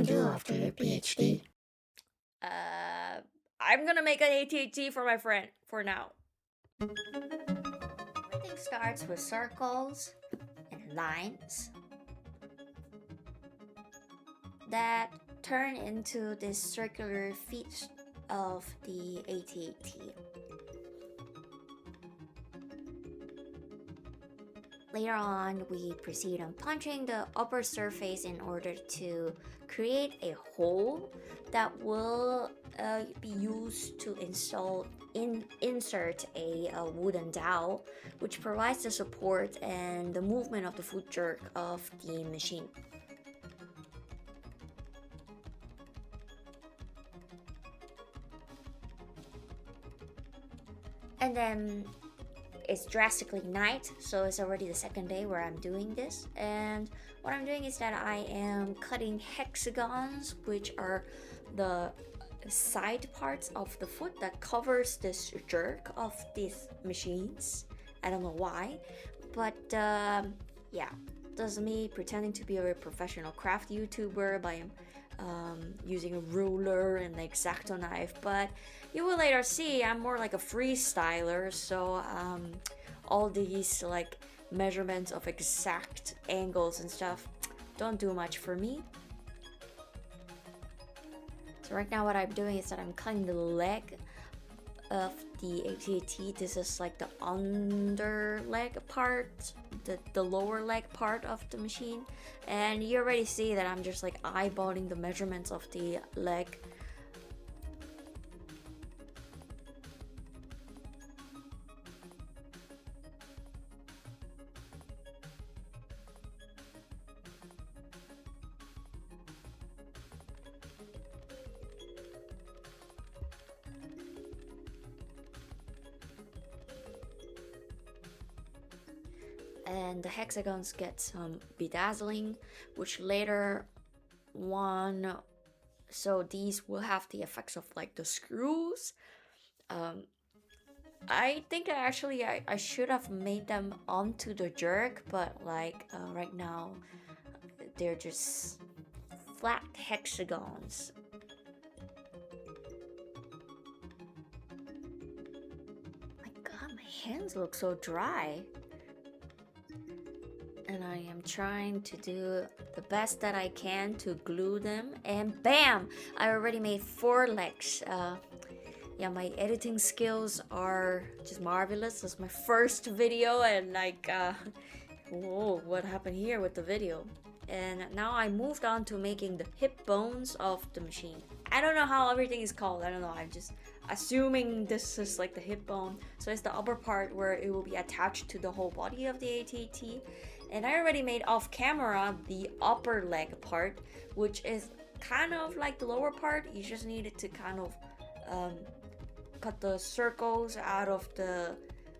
do after your PhD? Uh, I'm gonna make an ATT for my friend for now. Everything starts with circles and lines that turn into this circular feet of the ATT. Later on, we proceed on punching the upper surface in order to create a hole that will be used to insert a wooden dowel, which provides the support and the movement of the foot jerk of the machine. And then it's drastically night, so it's already the second day where I'm doing this. And what I'm doing is that I am cutting hexagons, which are the side parts of the foot that covers this jerk of these machines. I don't know why, but yeah, that's me pretending to be a very professional craft YouTuber by using a ruler and the X-Acto knife, but you will later see I'm more like a freestyler, so all these like measurements of exact angles and stuff don't do much for me. So right now what I'm doing is that I'm cutting the leg of the ATT. This is like the under leg part, the lower leg part of the machine, and you already see that I'm just like eyeballing the measurements of the leg. And the hexagons get some bedazzling, which later one, so these will have the effects of like the screws. I think I should have made them onto the jerk, but like right now they're just flat hexagons. My god, my hands look so dry. And I am trying to do the best that I can to glue them, and bam! I already made 4 legs. Yeah, my editing skills are just marvelous. This is my first video, and like, whoa, what happened here with the video? And now I moved on to making the hip bones of the machine. I don't know how everything is called. I don't know. I'm just assuming this is like the hip bone. So it's the upper part where it will be attached to the whole body of the ATT. And I already made off camera the upper leg part, which is kind of like the lower part. You just needed to kind of cut the circles out of the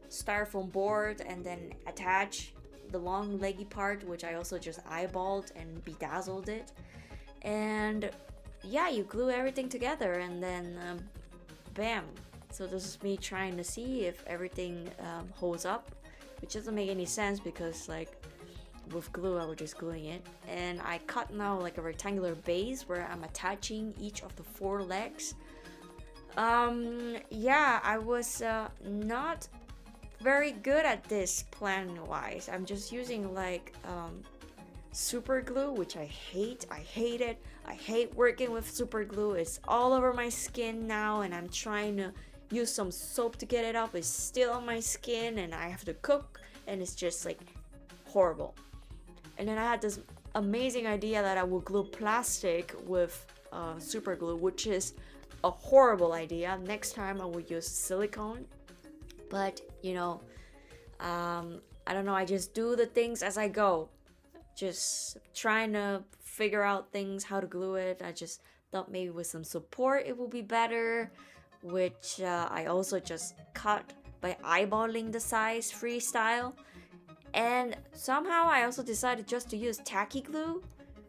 styrofoam board and then attach the long leggy part, which I also just eyeballed and bedazzled it. And yeah, you glue everything together and then bam. So this is me trying to see if everything holds up, which doesn't make any sense because like with glue I was just gluing it. And I cut now like a rectangular base where I'm attaching each of the 4 legs. Yeah, I was not very good at this plan wise. I'm just using like super glue, which I hate. I hate it. I hate working with super glue. It's all over my skin now, and I'm trying to use some soap to get it off. It's still on my skin, and I have to cook, and it's just like horrible. And then I had this amazing idea that I would glue plastic with super glue, which is a horrible idea. Next time I would use silicone, but you know, I don't know, I just do the things as I go, just trying to figure out things, how to glue it. I just thought maybe with some support it will be better, which I also just cut by eyeballing the size freestyle. And somehow I also decided just to use tacky glue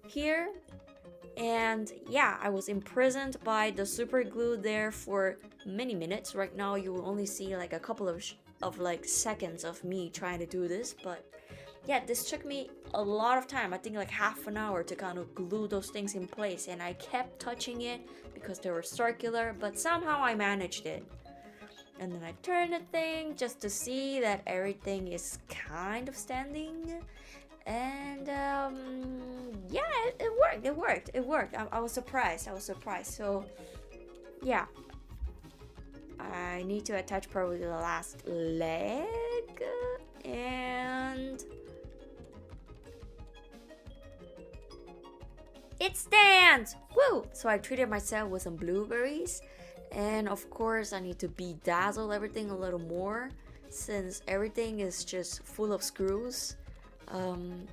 here. And yeah, I was imprisoned by the super glue there for many minutes. Right now you will only see like a couple of like seconds of me trying to do this, but yeah, this took me a lot of time. I think like half an hour to kind of glue those things in place, and I kept touching it because they were circular, but somehow I managed it. And then I turned the thing just to see that everything is kind of standing. And yeah, it worked. It worked. It worked. I was surprised. I was surprised. So yeah, I need to attach probably the last leg, and it stands! Woo! So I treated myself with some blueberries, and of course I need to bedazzle everything a little more since everything is just full of screws. In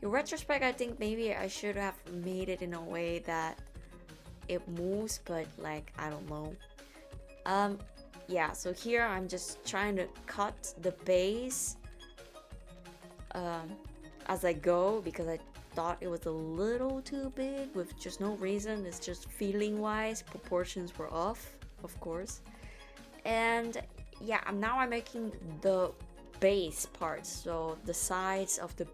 retrospect, I think maybe I should have made it in a way that it moves, but like I don't know. Yeah, so here I'm just trying to cut the base as I go because I thought it was a little too big with just no reason. It's just feeling wise, proportions were off, of course. And yeah, now I'm making the base parts, so the sides of the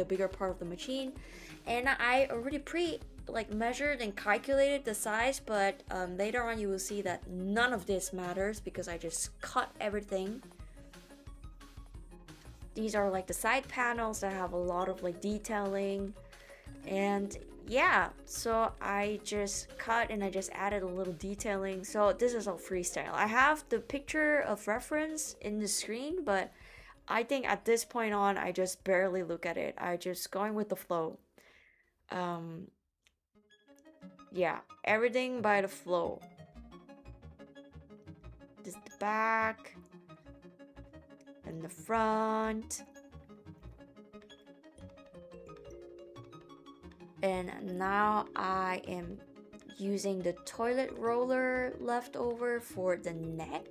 bigger part of the machine, and I already measured and calculated the size, but later on you will see that none of this matters because I just cut everything. These are like the side panels that have a lot of like detailing, and yeah, so I just cut and I just added a little detailing. So this is all freestyle. I have the picture of reference in the screen, but I think at this point on I just barely look at it. I just going with the flow. Yeah, everything by the flow. This is the back and the front. And now I am using the toilet roller left over for the neck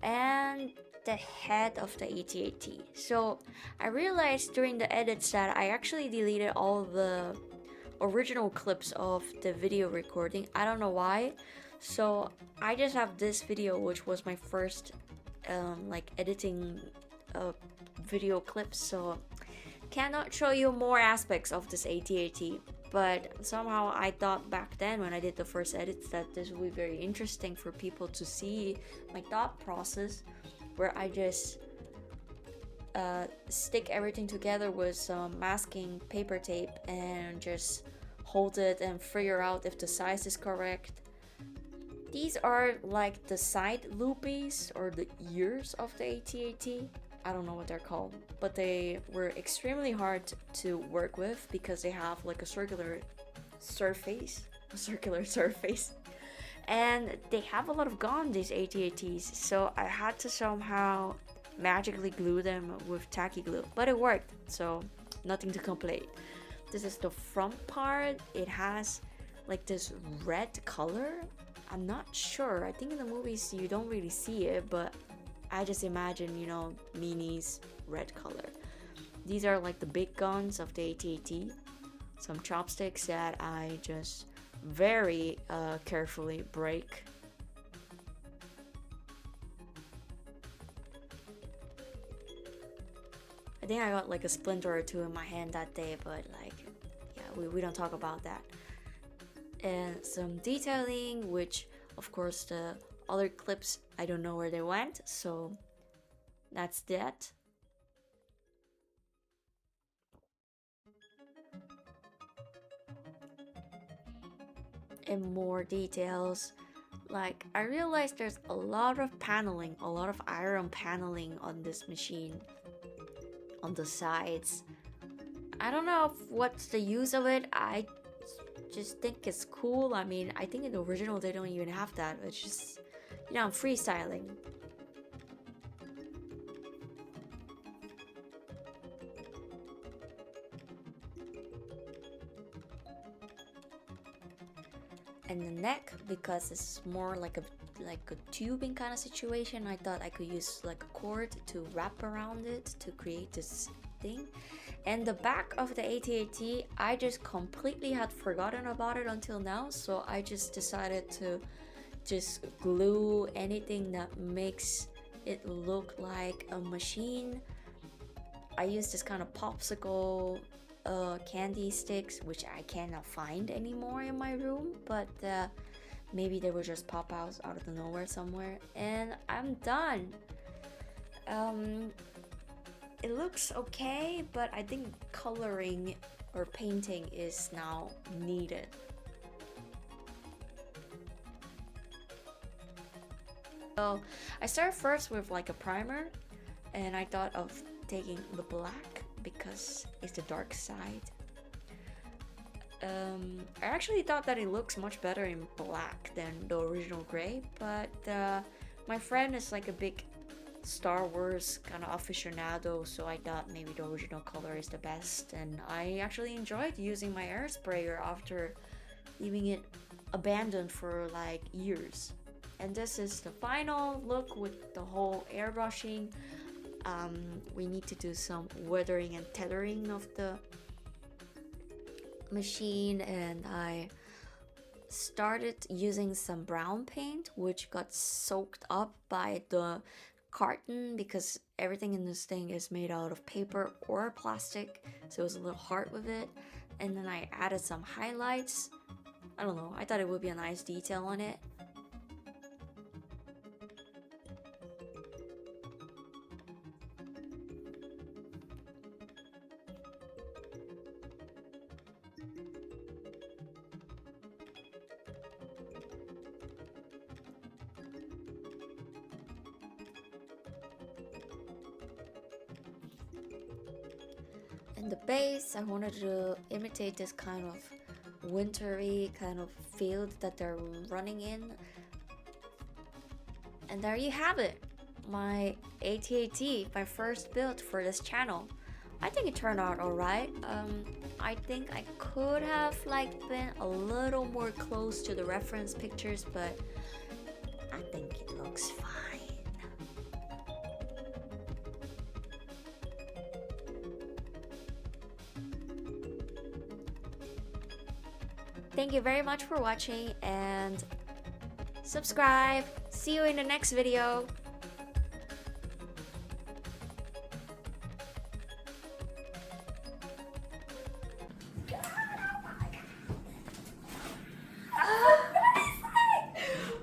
and the head of the AT-AT. So I realized during the edits that I actually deleted all the original clips of the video recording. I don't know why. So I just have this video, which was my first like editing video clip. So cannot show you more aspects of this AT-AT, but somehow I thought back then when I did the first edits that this would be very interesting for people to see my thought process, where I just stick everything together with some masking paper tape and just hold it and figure out if the size is correct. These are like the side loopies or the ears of the AT-AT. I don't know what they're called, but they were extremely hard to work with because they have like a circular surface, and they have a lot of gum, these AT-ATs, so I had to somehow magically glue them with tacky glue, but it worked, so nothing to complain. This is the front part. It has like this red color. I'm not sure, I think in the movies you don't really see it, but I just imagine, you know, Minnie's red color. These are like the big guns of the AT-AT. Some chopsticks that I just very carefully break. I think I got like a splinter or two in my hand that day, but like, yeah, we don't talk about that. And some detailing, which of course the other clips I don't know where they went, so that's that. And more details, like I realized there's a lot of paneling, a lot of iron paneling on this machine, on the sides. I don't know what's the use of it. I just think it's cool. I mean, I think in the original they don't even have that. It's just, you know, I'm freestyling. And the neck, because it's more like a tubing kind of situation, I thought I could use like a cord to wrap around it to create this thing. And the back of the AT-AT, I just completely had forgotten about it until now, so I just decided to just glue anything that makes it look like a machine I use this kind of popsicle candy sticks, which I cannot find anymore in my room, but maybe they will just pop out of the nowhere somewhere. And I'm done. It looks okay, but I think coloring or painting is now needed. So I started first with like a primer, and I thought of taking the black because it's the dark side. I actually thought that it looks much better in black than the original gray, but my friend is like a big Star Wars kind of aficionado, so I thought maybe the original color is the best, and I actually enjoyed using my air sprayer after leaving it abandoned for like years. And this is the final look with the whole airbrushing. We need to do some weathering and tethering of the machine, and I started using some brown paint which got soaked up by the carton because everything in this thing is made out of paper or plastic, so it was a little hard with it. And then I added some highlights. I don't know, I thought it would be a nice detail on it. And the base, I wanted to imitate this kind of wintry kind of field that they're running in. And there you have it, my AT-AT, my first build for this channel. I think it turned out alright. I think I could have like been a little more close to the reference pictures, but I think it looks fine. Thank you very much for watching, and subscribe. See you in the next video.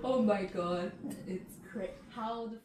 Oh my god, it's crazy. How the